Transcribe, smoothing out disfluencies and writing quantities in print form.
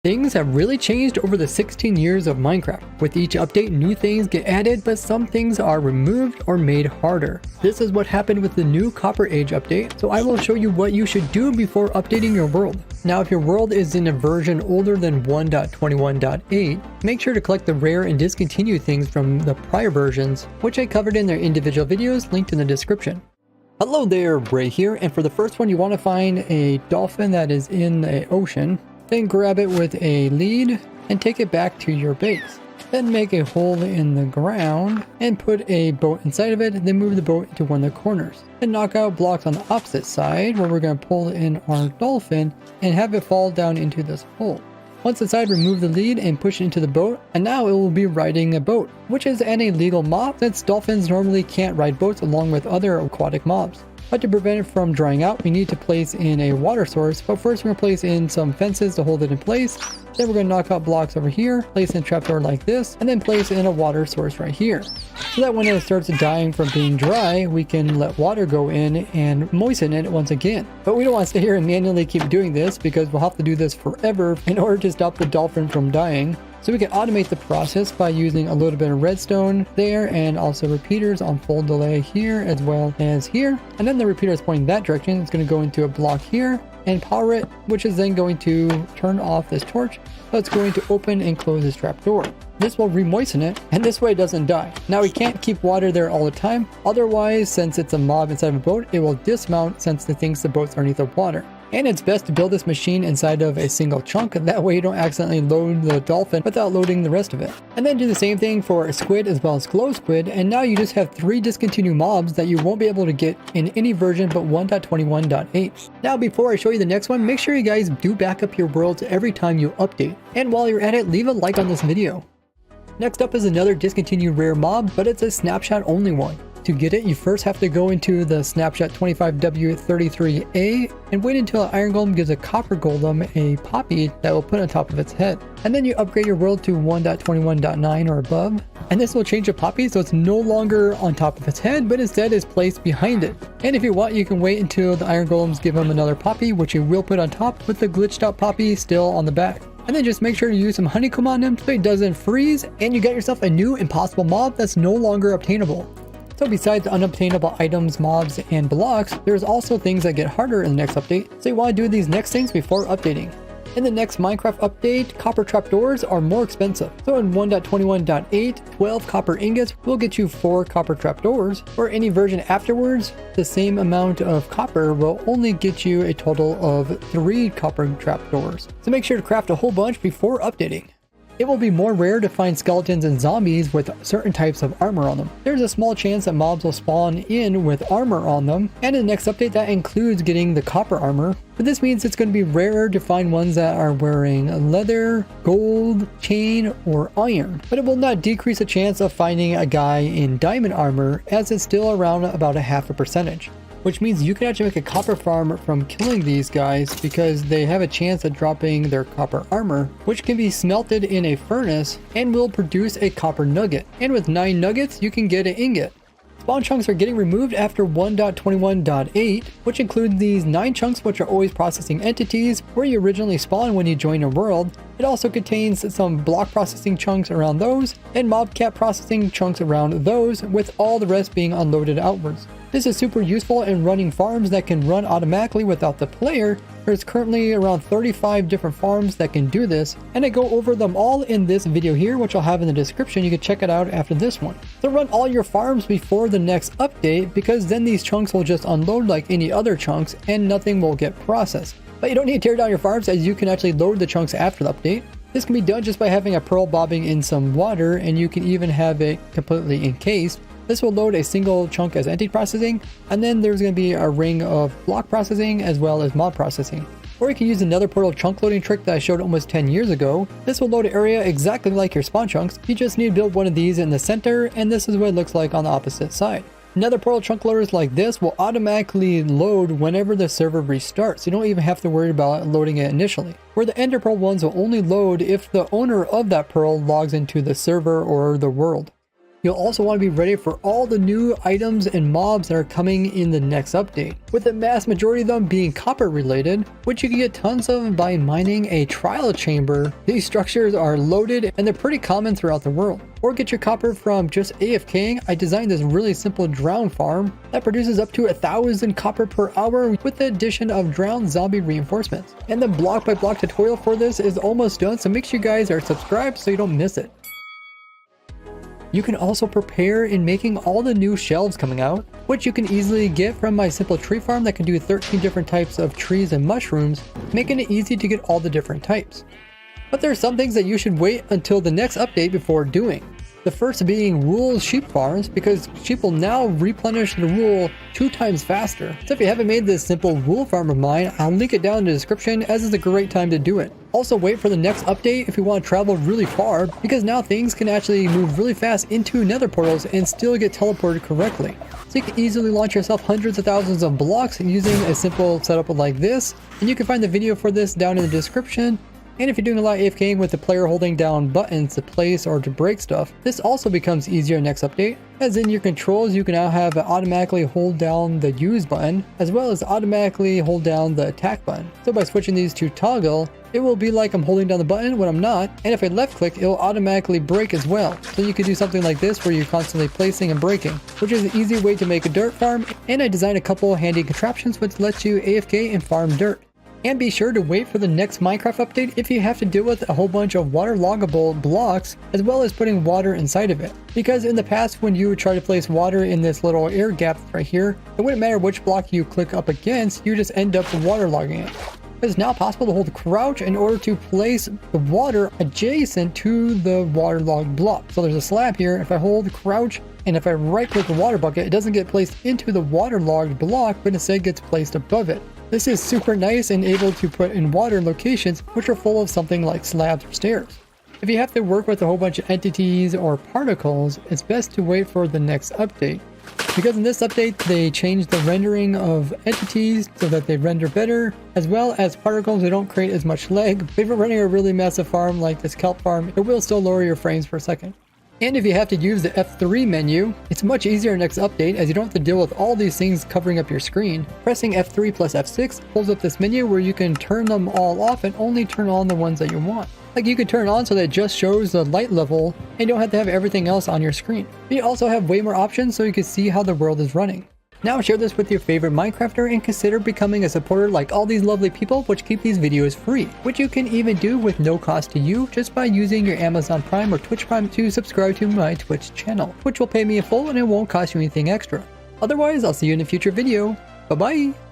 Things have really changed over the 16 years of Minecraft. With each update, new things get added, but some things are removed or made harder. This is what happened with the new Copper Age update, so I will show you what you should do before updating your world. Now, if your world is in a version older than 1.21.8, make sure to collect the rare and discontinue things from the prior versions, which I covered in their individual videos linked in the description. Hello there, Ray here, and for the first one you want to find a dolphin that is in the ocean. Then grab it with a lead and take it back to your base. Then make a hole in the ground and put a boat inside of it, and then move the boat into one of the corners. Then knock out blocks on the opposite side where we're going to pull in our dolphin and have it fall down into this hole. Once inside, remove the lead and push it into the boat, and now it will be riding a boat, which is an illegal mob since dolphins normally can't ride boats along with other aquatic mobs. But to prevent it from drying out, we need to place in a water source, but first we're going to place in some fences to hold it in place. Then we're going to knock out blocks over here, place in a trapdoor like this, and then place in a water source right here. So that when it starts dying from being dry, we can let water go in and moisten it once again. But we don't want to stay here and manually keep doing this because we'll have to do this forever in order to stop the dolphin from dying. So we can automate the process by using a little bit of redstone there and also repeaters on full delay here as well as here. And then the repeater is pointing that direction. It's going to go into a block here and power it, which is then going to turn off this torch. So it's going to open and close this trapdoor. This will re-moisten it, and this way it doesn't die. Now we can't keep water there all the time. Otherwise, since it's a mob inside of a boat, it will dismount since it thinks the boat's underneath the water. And it's best to build this machine inside of a single chunk, and that way you don't accidentally load the dolphin without loading the rest of it. And then do the same thing for a squid as well as glow squid, and now you just have 3 discontinued mobs that you won't be able to get in any version but 1.21.8. Now before I show you the next one, make sure you guys do back up your worlds every time you update. And while you're at it, leave a like on this video. Next up is another discontinued rare mob, but it's a snapshot only one. To get it, you first have to go into the snapshot 25W33A and wait until an iron golem gives a copper golem a poppy that will put on top of its head. And then you upgrade your world to 1.21.9 or above, and this will change the poppy so it's no longer on top of its head, but instead is placed behind it. And if you want, you can wait until the iron golems give him another poppy, which you will put on top with the glitched out poppy still on the back. And then just make sure to use some honeycomb on him so he doesn't freeze, and you get yourself a new impossible mob that's no longer obtainable. So besides unobtainable items, mobs, and blocks, there's also things that get harder in the next update, so you want to do these next things before updating. In the next Minecraft update, copper trapdoors are more expensive. So in 1.21.8, 12 copper ingots will get you 4 copper trapdoors, or any version afterwards, the same amount of copper will only get you a total of 3 copper trapdoors. So make sure to craft a whole bunch before updating. It will be more rare to find skeletons and zombies with certain types of armor on them. There's a small chance that mobs will spawn in with armor on them, and in the next update that includes getting the copper armor. But this means it's going to be rarer to find ones that are wearing leather, gold, chain, or iron. But it will not decrease the chance of finding a guy in diamond armor, as it's still around about a 0.5%. Which means you can actually make a copper farm from killing these guys because they have a chance of dropping their copper armor, which can be smelted in a furnace and will produce a copper nugget. And with 9 nuggets, you can get an ingot. Spawn chunks are getting removed after 1.21.8, which include these 9 chunks which are always processing entities where you originally spawn when you join a world. It also contains some block processing chunks around those and mob cap processing chunks around those, with all the rest being unloaded outwards. This is super useful in running farms that can run automatically without the player. There's currently around 35 different farms that can do this, and I go over them all in this video here, which I'll have in the description. You can check it out after this one. So run all your farms before the next update, because then these chunks will just unload like any other chunks and nothing will get processed. But you don't need to tear down your farms, as you can actually load the chunks after the update. This can be done just by having a pearl bobbing in some water, and you can even have it completely encased. This will load a single chunk as entity processing, and then there's going to be a ring of block processing as well as mob processing. Or you can use another portal chunk loading trick that I showed almost 10 years ago. This will load an area exactly like your spawn chunks. You just need to build one of these in the center, and this is what it looks like on the opposite side. Another portal chunk loaders like this will automatically load whenever the server restarts. You don't even have to worry about loading it initially. Where the ender pearl ones will only load if the owner of that pearl logs into the server or the world. You'll also want to be ready for all the new items and mobs that are coming in the next update, with the vast majority of them being copper related, which you can get tons of by mining a trial chamber. These structures are loaded and they're pretty common throughout the world. Or get your copper from just AFKing. I designed this really simple drown farm that produces up to 1,000 copper per hour with the addition of drowned zombie reinforcements. And the block by block tutorial for this is almost done, so make sure you guys are subscribed so you don't miss it. You can also prepare in making all the new shelves coming out, which you can easily get from my simple tree farm that can do 13 different types of trees and mushrooms, making it easy to get all the different types. But there are some things that you should wait until the next update before doing. The first being wool sheep farms, because sheep will now replenish the wool 2 times faster. So if you haven't made this simple wool farm of mine, I'll link it down in the description, as is a great time to do it. Also wait for the next update if you want to travel really far, because now things can actually move really fast into nether portals and still get teleported correctly. So you can easily launch yourself hundreds of thousands of blocks using a simple setup like this, and you can find the video for this down in the description. And if you're doing a lot of AFKing with the player holding down buttons to place or to break stuff, this also becomes easier next update, as in your controls you can now have it automatically hold down the use button, as well as automatically hold down the attack button. So by switching these to toggle, it will be like I'm holding down the button when I'm not, and if I left click, it will automatically break as well. So you could do something like this where you're constantly placing and breaking, which is an easy way to make a dirt farm. And I designed a couple handy contraptions which lets you AFK and farm dirt. And be sure to wait for the next Minecraft update if you have to deal with a whole bunch of waterloggable blocks, as well as putting water inside of it. Because in the past, when you would try to place water in this little air gap right here, it wouldn't matter which block you click up against, you just end up waterlogging it. It's now possible to hold crouch in order to place the water adjacent to the waterlogged block. So there's a slab here. If I hold crouch and if I right click the water bucket, it doesn't get placed into the waterlogged block, but instead gets placed above it. This is super nice and able to put in water locations which are full of something like slabs or stairs. If you have to work with a whole bunch of entities or particles, it's best to wait for the next update. Because in this update, they changed the rendering of entities so that they render better, as well as particles that don't create as much lag. But if you're running a really massive farm like this kelp farm, it will still lower your frames for a second. And if you have to use the F3 menu, it's much easier next update, as you don't have to deal with all these things covering up your screen. Pressing F3 plus F6 pulls up this menu where you can turn them all off and only turn on the ones that you want. Like you can turn on so that it just shows the light level and you don't have to have everything else on your screen. But you also have way more options so you can see how the world is running. Now share this with your favorite Minecrafter and consider becoming a supporter like all these lovely people which keep these videos free, which you can even do with no cost to you just by using your Amazon Prime or Twitch Prime to subscribe to my Twitch channel, which will pay me in full and it won't cost you anything extra. Otherwise, I'll see you in a future video. Bye bye!